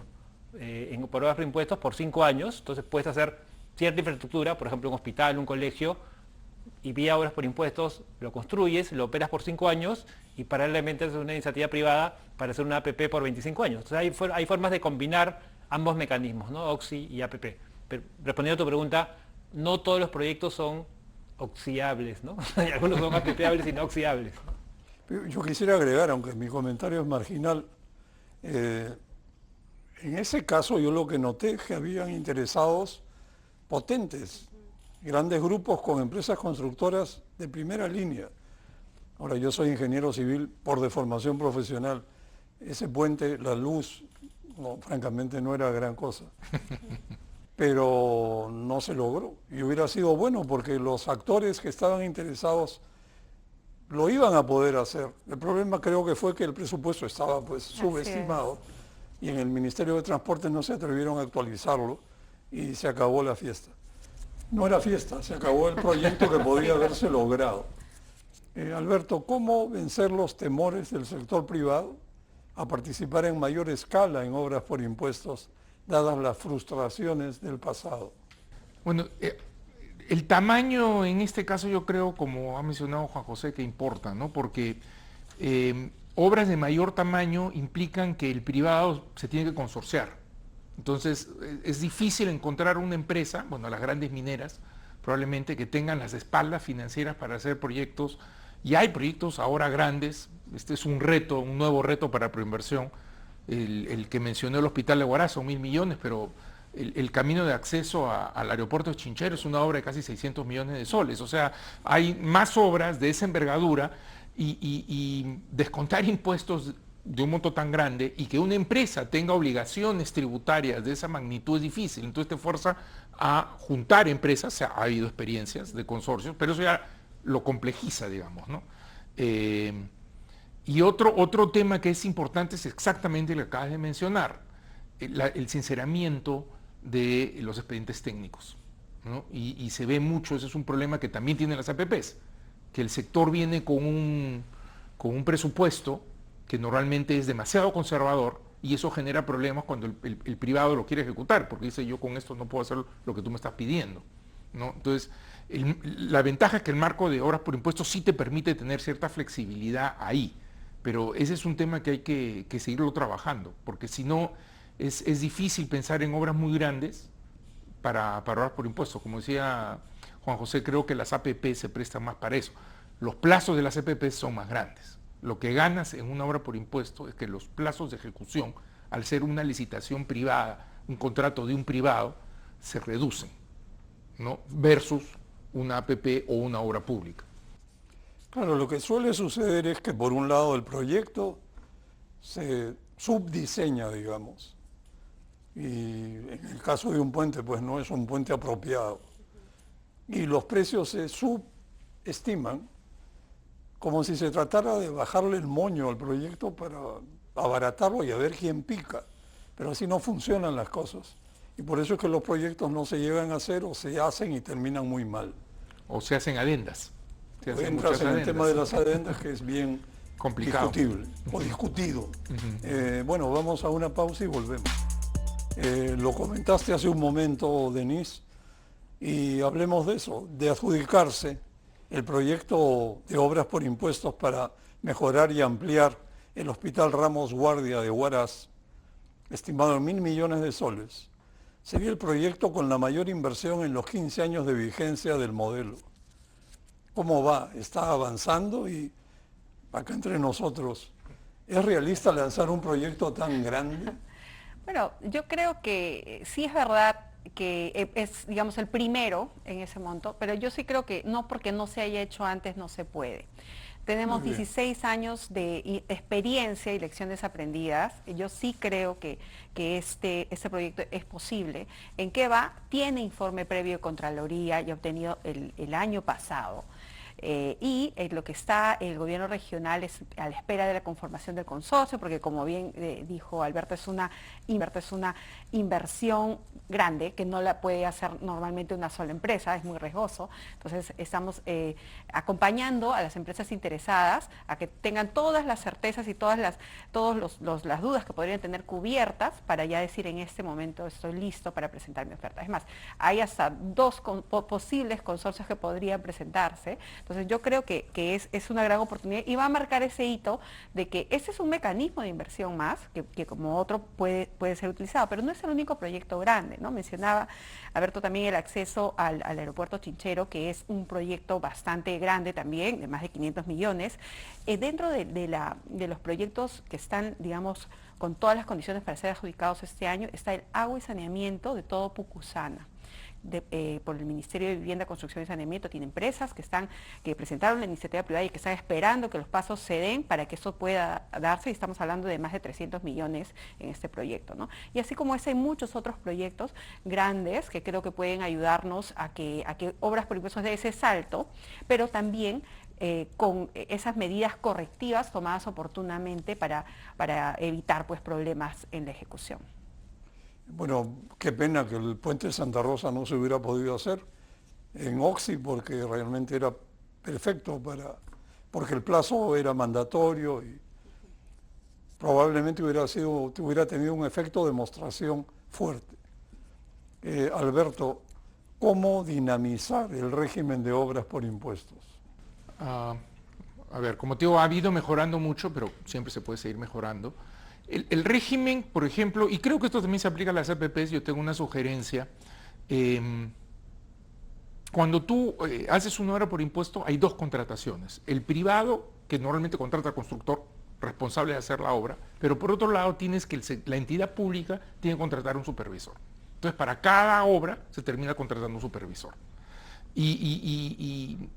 obras por impuestos por 5 años, entonces puedes hacer cierta infraestructura, por ejemplo un hospital, un colegio, y vía obras por impuestos lo construyes, lo operas por 5 años y paralelamente haces una iniciativa privada para hacer una APP por 25 años. Entonces hay formas de combinar ambos mecanismos, ¿no? OXI y APP. Pero respondiendo a tu pregunta, no todos los proyectos son oxiables, ¿no? Algunos son APPables y no oxiables. Yo quisiera agregar, aunque mi comentario es marginal, en ese caso yo lo que noté es que habían interesados potentes, grandes grupos con empresas constructoras de primera línea. Ahora, yo soy ingeniero civil por deformación profesional. Ese puente, la luz, no, francamente no era gran cosa. Pero no se logró. Y hubiera sido bueno porque los actores que estaban interesados lo iban a poder hacer. El problema creo que fue que el presupuesto estaba pues subestimado y en el Ministerio de Transporte no se atrevieron a actualizarlo y se acabó la fiesta. No era fiesta, se acabó el proyecto que podía haberse logrado. Alberto, ¿cómo vencer los temores del sector privado a participar en mayor escala en obras por impuestos, dadas las frustraciones del pasado? Bueno, el tamaño en este caso yo creo, como ha mencionado Juan José, que importa, ¿no? Porque obras de mayor tamaño implican que el privado se tiene que consorciar. Entonces es difícil encontrar una empresa, bueno, las grandes mineras, probablemente que tengan las espaldas financieras para hacer proyectos. Y hay proyectos ahora grandes, este es un reto, un nuevo reto para Proinversión. El que mencioné, el Hospital de Huaraz, son 1.000 millones, pero el camino de acceso al aeropuerto de Chinchero es una obra de casi 600 millones de soles. O sea, hay más obras de esa envergadura y descontar impuestos de un monto tan grande y que una empresa tenga obligaciones tributarias de esa magnitud es difícil. Entonces te fuerza a juntar empresas, o sea, ha habido experiencias de consorcios, pero eso ya lo complejiza, digamos, ¿no? Y otro tema que es importante es exactamente lo que acabas de mencionar, el sinceramiento de los expedientes técnicos, ¿no? Y se ve mucho, ese es un problema que también tienen las APPs, que el sector viene con un presupuesto que normalmente es demasiado conservador y eso genera problemas cuando el privado lo quiere ejecutar, porque dice yo con esto no puedo hacer lo que tú me estás pidiendo, ¿no? Entonces, la ventaja es que el marco de obras por impuestos sí te permite tener cierta flexibilidad ahí, pero ese es un tema que hay que seguirlo trabajando, porque si no es difícil pensar en obras muy grandes para obras por impuestos. Como decía Juan José, creo que las APP se prestan más para eso. Los plazos de las APP son más grandes. Lo que ganas en una obra por impuesto es que los plazos de ejecución, al ser una licitación privada, un contrato de un privado, se reducen, ¿no? Versus una APP o una obra pública. Claro, lo que suele suceder es que por un lado el proyecto se subdiseña, digamos, y en el caso de un puente, pues no es un puente apropiado, y los precios se subestiman, como si se tratara de bajarle el moño al proyecto para abaratarlo y a ver quién pica, pero así no funcionan las cosas, y por eso es que los proyectos no se llegan a hacer o se hacen y terminan muy mal. O se hacen adendas. Entras en el tema de las adendas, que es bien complicado, discutible o discutido. Bueno, vamos a una pausa y volvemos. Lo comentaste hace un momento, Denise, y hablemos de eso, de adjudicarse el proyecto de obras por impuestos para mejorar y ampliar el Hospital Ramos Guardia de Huaraz, estimado en 1.000 millones de soles. Sería el proyecto con la mayor inversión en los 15 años de vigencia del modelo. ¿Cómo va? ¿Está avanzando? Y acá entre nosotros, ¿es realista lanzar un proyecto tan grande? Bueno, yo creo que sí es verdad que es, digamos, el primero en ese monto, pero yo sí creo que no porque no se haya hecho antes no se puede. Tenemos 16 años de experiencia y lecciones aprendidas. Yo sí creo que este proyecto es posible. ¿En qué va? Tiene informe previo de Contraloría y obtenido el año pasado. Lo que está el gobierno regional es a la espera de la conformación del consorcio, porque como bien dijo Alberto, es una inversión grande que no la puede hacer normalmente una sola empresa, es muy riesgoso. Entonces estamos acompañando a las empresas interesadas a que tengan todas las certezas y todas las dudas que podrían tener cubiertas para ya decir en este momento estoy listo para presentar mi oferta. Es más, hay hasta 2 posibles consorcios que podrían presentarse. Entonces yo creo que es una gran oportunidad y va a marcar ese hito de que ese es un mecanismo de inversión más que como otro puede ser utilizado, pero no es el único proyecto grande, ¿no? Mencionaba Alberto también el acceso al aeropuerto Chinchero, que es un proyecto bastante grande también, de más de 500 millones. Dentro de los proyectos que están, digamos, con todas las condiciones para ser adjudicados este año, está el agua y saneamiento de todo Pucusana. Por el Ministerio de Vivienda, Construcción y Saneamiento, tiene empresas que presentaron la iniciativa privada y que están esperando que los pasos se den para que eso pueda darse, y estamos hablando de más de 300 millones en este proyecto, ¿no? Y así como ese hay muchos otros proyectos grandes que creo que pueden ayudarnos a que obras por impuestos de ese salto, pero también con esas medidas correctivas tomadas oportunamente para evitar pues problemas en la ejecución. Bueno, qué pena que el puente de Santa Rosa no se hubiera podido hacer en Oxy, porque realmente era perfecto porque el plazo era mandatorio y probablemente hubiera tenido un efecto de demostración fuerte. Alberto, ¿cómo dinamizar el régimen de obras por impuestos? A ver, como te digo, ha habido mejorando mucho, pero siempre se puede seguir mejorando. El régimen, por ejemplo, y creo que esto también se aplica a las APPs, yo tengo una sugerencia. Cuando tú haces una obra por impuesto, hay 2 contrataciones. El privado, que normalmente contrata al constructor responsable de hacer la obra, pero por otro lado tienes que la entidad pública tiene que contratar un supervisor. Entonces, para cada obra se termina contratando un supervisor. Y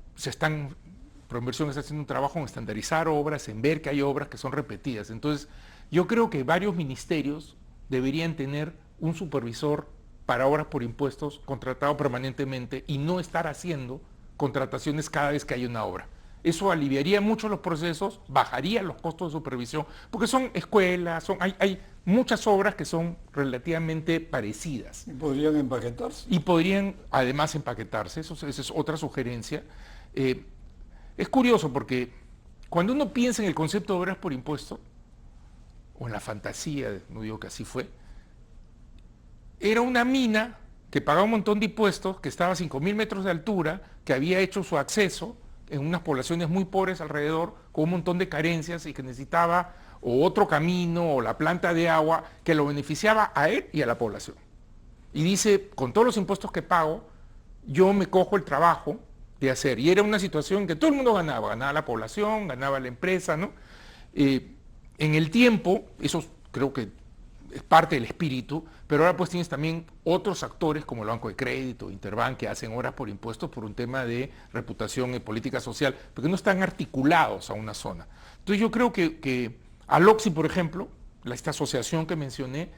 Proinversión está haciendo un trabajo en estandarizar obras, en ver que hay obras que son repetidas. Entonces, yo creo que varios ministerios deberían tener un supervisor para obras por impuestos contratado permanentemente y no estar haciendo contrataciones cada vez que hay una obra. Eso aliviaría mucho los procesos, bajaría los costos de supervisión, porque son escuelas, hay muchas obras que son relativamente parecidas. ¿Y podrían empaquetarse? Y podrían además empaquetarse, esa es otra sugerencia. Es curioso porque cuando uno piensa en el concepto de obras por impuesto, o en la fantasía, no digo que así fue, era una mina que pagaba un montón de impuestos, que estaba a 5.000 metros de altura, que había hecho su acceso en unas poblaciones muy pobres alrededor, con un montón de carencias y que necesitaba o otro camino o la planta de agua que lo beneficiaba a él y a la población. Y dice, con todos los impuestos que pago, yo me cojo el trabajo de hacer. Y era una situación que todo el mundo ganaba la población, ganaba la empresa, ¿no? En el tiempo, eso creo que es parte del espíritu, pero ahora pues tienes también otros actores como el Banco de Crédito, Interbank, que hacen obras por impuestos por un tema de reputación y política social, porque no están articulados a una zona. Entonces yo creo que Aloxi, por ejemplo, esta asociación que mencioné,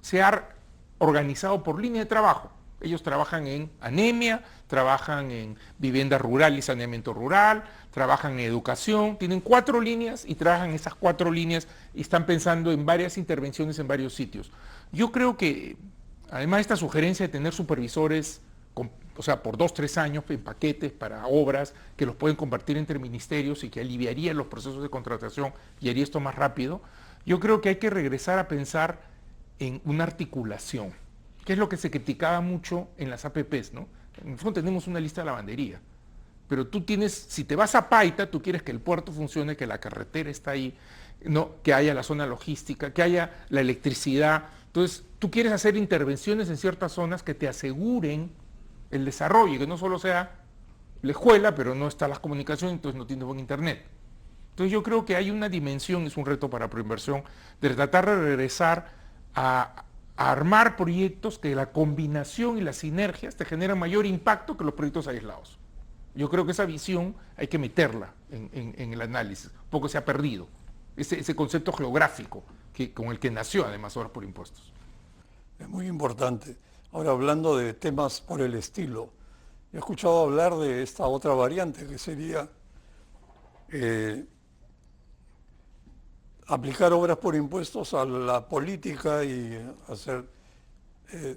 se ha organizado por línea de trabajo. Ellos trabajan en anemia, trabajan en vivienda rural y saneamiento rural, trabajan en educación, tienen 4 líneas y trabajan esas 4 líneas y están pensando en varias intervenciones en varios sitios. Yo creo que, además de esta sugerencia de tener supervisores, por 2-3 años en paquetes para obras que los pueden compartir entre ministerios y que aliviaría los procesos de contratación y haría esto más rápido, yo creo que hay que regresar a pensar en una articulación, que es lo que se criticaba mucho en las APPs, ¿no? En el fondo tenemos una lista de lavandería, pero tú si te vas a Paita, tú quieres que el puerto funcione, que la carretera está ahí, ¿no? Que haya la zona logística, que haya la electricidad. Entonces, tú quieres hacer intervenciones en ciertas zonas que te aseguren el desarrollo, que no solo sea la escuela, pero no están las comunicaciones, entonces no tienes buen internet. Entonces yo creo que hay una dimensión, es un reto para Proinversión, de tratar de regresar a armar proyectos que la combinación y las sinergias te generan mayor impacto que los proyectos aislados. Yo creo que esa visión hay que meterla en el análisis, un poco se ha perdido, ese concepto geográfico con el que nació además Obras por Impuestos. Es muy importante. Ahora, hablando de temas por el estilo, he escuchado hablar de esta otra variante que sería aplicar obras por impuestos a la política y hacer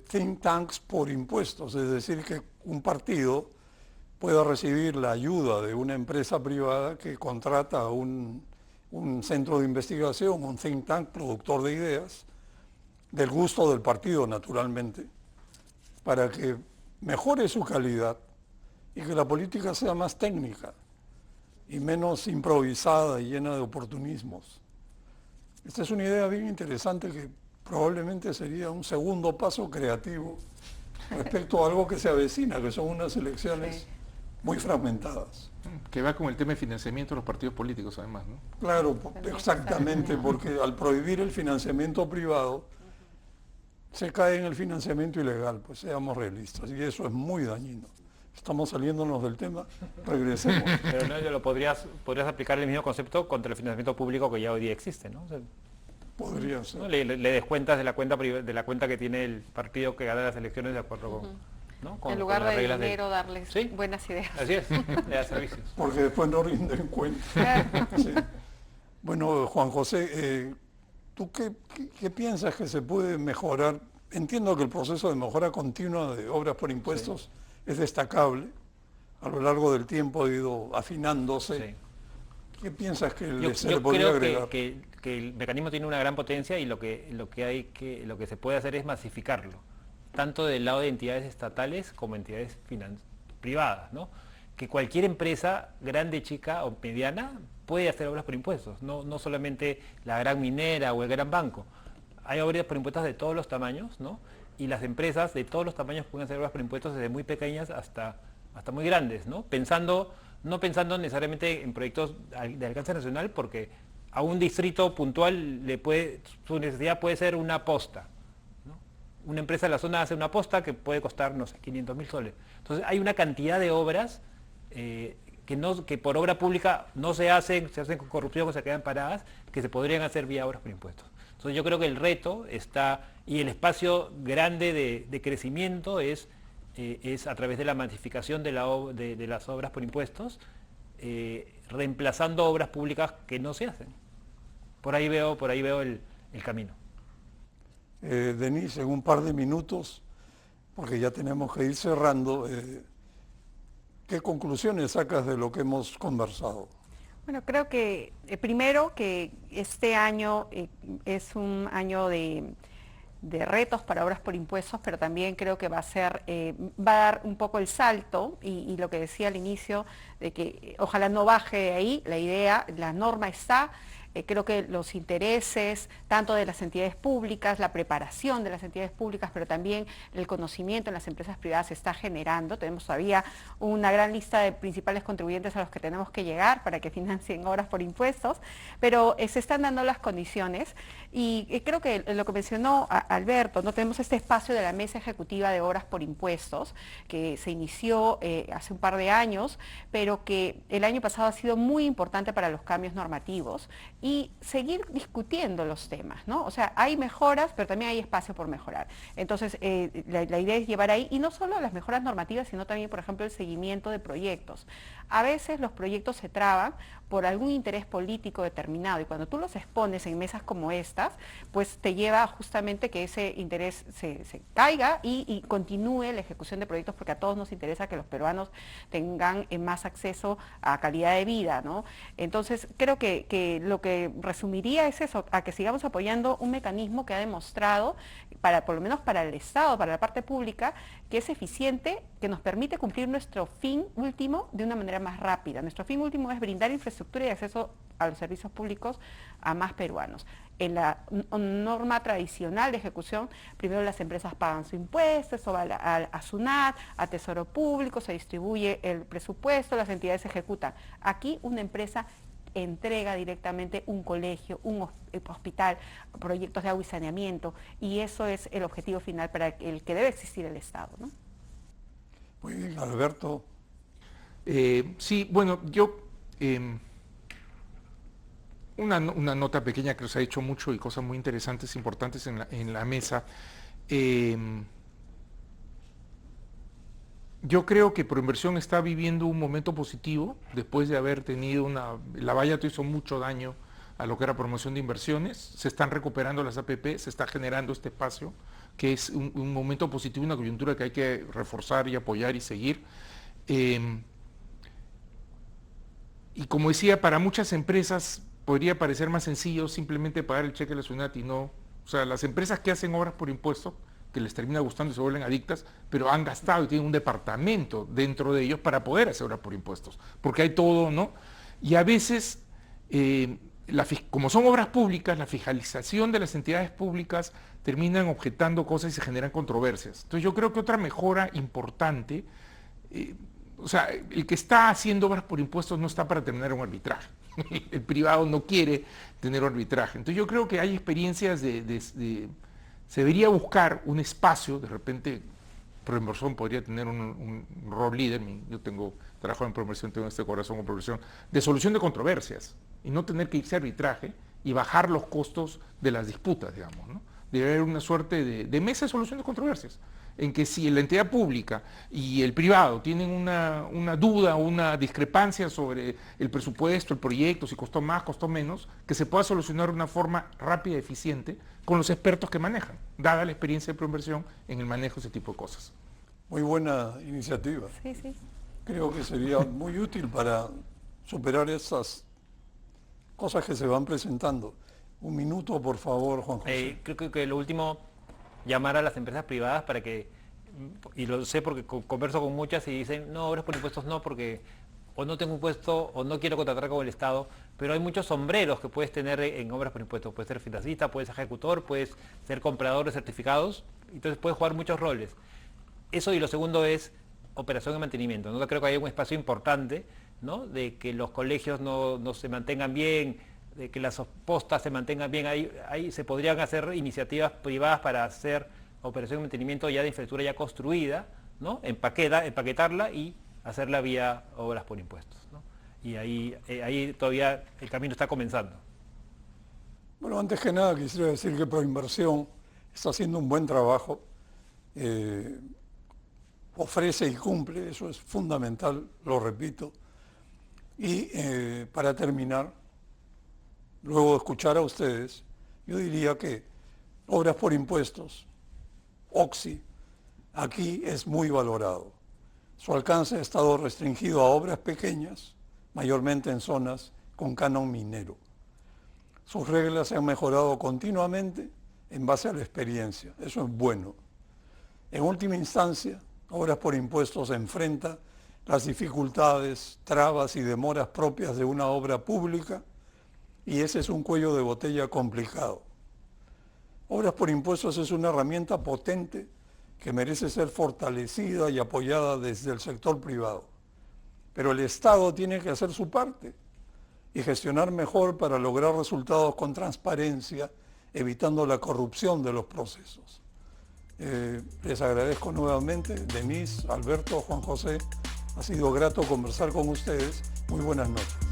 think tanks por impuestos, es decir, que un partido pueda recibir la ayuda de una empresa privada que contrata a un centro de investigación, un think tank productor de ideas, del gusto del partido naturalmente, para que mejore su calidad y que la política sea más técnica y menos improvisada y llena de oportunismos. Esta es una idea bien interesante que probablemente sería un segundo paso creativo respecto a algo que se avecina, que son unas elecciones muy fragmentadas. Que va con el tema de financiamiento de los partidos políticos, además, ¿no? Claro, exactamente, porque al prohibir el financiamiento privado, se cae en el financiamiento ilegal, pues seamos realistas, y eso es muy dañino. Estamos saliéndonos del tema, regresemos. Pero no, podrías aplicar el mismo concepto contra el financiamiento público que ya hoy día existe, ¿no? O sea, Podría ser. ¿no? Le descuentas de la cuenta que tiene el partido que gana las elecciones de acuerdo con, ¿no? En lugar las de reglas dinero, darles ¿Sí? buenas ideas. Así es, le da servicios. Porque después no rinden cuenta. Sí. Bueno, Juan José, ¿tú qué piensas que se puede mejorar? Entiendo que el proceso de mejora continua de obras por impuestos es destacable. A lo largo del tiempo ha ido afinándose. Sí. ¿Qué piensas que se Yo le podría creo agregar? que el mecanismo tiene una gran potencia y lo que se puede hacer es masificarlo, tanto del lado de entidades estatales como entidades privadas, ¿no? Que cualquier empresa, grande, chica o mediana, puede hacer obras por impuestos, no solamente la gran minera o el gran banco. Hay obras por impuestos de todos los tamaños, ¿no? Y las empresas de todos los tamaños pueden hacer obras por impuestos desde muy pequeñas hasta muy grandes, ¿no? No pensando necesariamente en proyectos de alcance nacional, porque a un distrito puntual su necesidad puede ser una posta, ¿no? Una empresa de la zona hace una posta que puede costar, no sé, 500.000 soles. Entonces hay una cantidad de obras que por obra pública no se hacen con corrupción o se quedan paradas, que se podrían hacer vía obras por impuestos. Entonces yo creo que el reto está, y el espacio grande de crecimiento es a través de la masificación de las obras por impuestos, reemplazando obras públicas que no se hacen. Por ahí veo el camino. Denise, en un par de minutos, porque ya tenemos que ir cerrando, ¿qué conclusiones sacas de lo que hemos conversado? Bueno, creo que primero que este año es un año de retos para obras por impuestos, pero también creo que va a dar un poco el salto y lo que decía al inicio, de que ojalá no baje de ahí la idea, la norma está. Creo que los intereses, tanto de las entidades públicas, la preparación de las entidades públicas, pero también el conocimiento en las empresas privadas se está generando. Tenemos todavía una gran lista de principales contribuyentes a los que tenemos que llegar para que financien obras por impuestos, pero se están dando las condiciones y creo que lo que mencionó Alberto, ¿no? Tenemos este espacio de la Mesa Ejecutiva de Obras por Impuestos que se inició hace un par de años, pero que el año pasado ha sido muy importante para los cambios normativos y seguir discutiendo los temas, ¿no? O sea, hay mejoras, pero también hay espacio por mejorar. Entonces, la idea es llevar ahí, y no solo las mejoras normativas, sino también, por ejemplo, el seguimiento de proyectos. A veces los proyectos se traban por algún interés político determinado, y cuando tú los expones en mesas como estas, pues te lleva justamente que ese interés se caiga y continúe la ejecución de proyectos, porque a todos nos interesa que los peruanos tengan más acceso a calidad de vida, ¿no? Entonces, creo que lo que resumiría es eso, a que sigamos apoyando un mecanismo que ha demostrado, por lo menos para el Estado, para la parte pública, que es eficiente, que nos permite cumplir nuestro fin último de una manera más rápida. Nuestro fin último es brindar infraestructura y acceso a los servicios públicos a más peruanos. En la norma tradicional de ejecución, primero las empresas pagan su impuesto, eso va a SUNAT, a Tesoro Público, se distribuye el presupuesto, las entidades ejecutan. Aquí una empresa entrega directamente un colegio, un hospital, proyectos de agua y saneamiento, y eso es el objetivo final para el que debe existir el Estado, ¿no? Muy bien, Alberto. Sí, bueno, yo una nota pequeña que nos ha hecho mucho y cosas muy interesantes, importantes en la mesa. Yo creo que Proinversión está viviendo un momento positivo después de haber tenido la Vallato hizo mucho daño a lo que era promoción de inversiones, se están recuperando las APP, se está generando este espacio, que es un momento positivo, una coyuntura que hay que reforzar y apoyar y seguir. Y como decía, para muchas empresas podría parecer más sencillo simplemente pagar el cheque de la SUNAT y no, o sea, las empresas que hacen obras por impuesto, que les termina gustando y se vuelven adictas, pero han gastado y tienen un departamento dentro de ellos para poder hacer obras por impuestos, porque hay todo, ¿no? Y a veces, como son obras públicas, la fiscalización de las entidades públicas terminan objetando cosas y se generan controversias. Entonces yo creo que otra mejora importante, o sea, el que está haciendo obras por impuestos no está para terminar un arbitraje. El privado no quiere tener arbitraje. Entonces yo creo que hay experiencias se debería buscar un espacio, de repente Proinversión podría tener un rol líder, yo trabajo en Proinversión, tengo este corazón con Proinversión, de solución de controversias, y no tener que irse a arbitraje y bajar los costos de las disputas, digamos, ¿no? Debe haber una suerte de mesa de solución de controversias, en que si la entidad pública y el privado tienen una duda o una discrepancia sobre el presupuesto, el proyecto, si costó más, costó menos, que se pueda solucionar de una forma rápida y eficiente con los expertos que manejan, dada la experiencia de Proinversión en el manejo de ese tipo de cosas. Muy buena iniciativa. Sí, sí. Creo que sería muy útil para superar esas cosas que se van presentando. Un minuto, por favor, Juan José. Creo que lo último, llamar a las empresas privadas para que, y lo sé porque converso con muchas y dicen, no, obras por impuestos no, porque o no tengo un puesto o no quiero contratar con el Estado, pero hay muchos sombreros que puedes tener en obras por impuestos. Puedes ser financista, puedes ser ejecutor, puedes ser comprador de certificados, entonces puedes jugar muchos roles. Eso, y lo segundo es operación de mantenimiento, ¿no? Creo que hay un espacio importante, ¿no?, de que los colegios no se mantengan bien, de que las postas se mantengan bien. Ahí se podrían hacer iniciativas privadas para hacer operación de mantenimiento ya de infraestructura ya construida, ¿no?, empaquetarla y hacerla vía obras por impuestos, ¿no? Y ahí todavía el camino está comenzando. Bueno, antes que nada quisiera decir que Proinversión está haciendo un buen trabajo, ofrece y cumple, eso es fundamental, lo repito. Y para terminar, luego de escuchar a ustedes, yo diría que obras por impuestos, OXI, aquí es muy valorado. Su alcance ha estado restringido a obras pequeñas, mayormente en zonas con canon minero. Sus reglas se han mejorado continuamente en base a la experiencia, eso es bueno. En última instancia, obras por impuestos enfrenta las dificultades, trabas y demoras propias de una obra pública, y ese es un cuello de botella complicado. Obras por impuestos es una herramienta potente que merece ser fortalecida y apoyada desde el sector privado. Pero el Estado tiene que hacer su parte y gestionar mejor para lograr resultados con transparencia, evitando la corrupción de los procesos. Les agradezco nuevamente, Denise, Alberto, Juan José, ha sido grato conversar con ustedes. Muy buenas noches.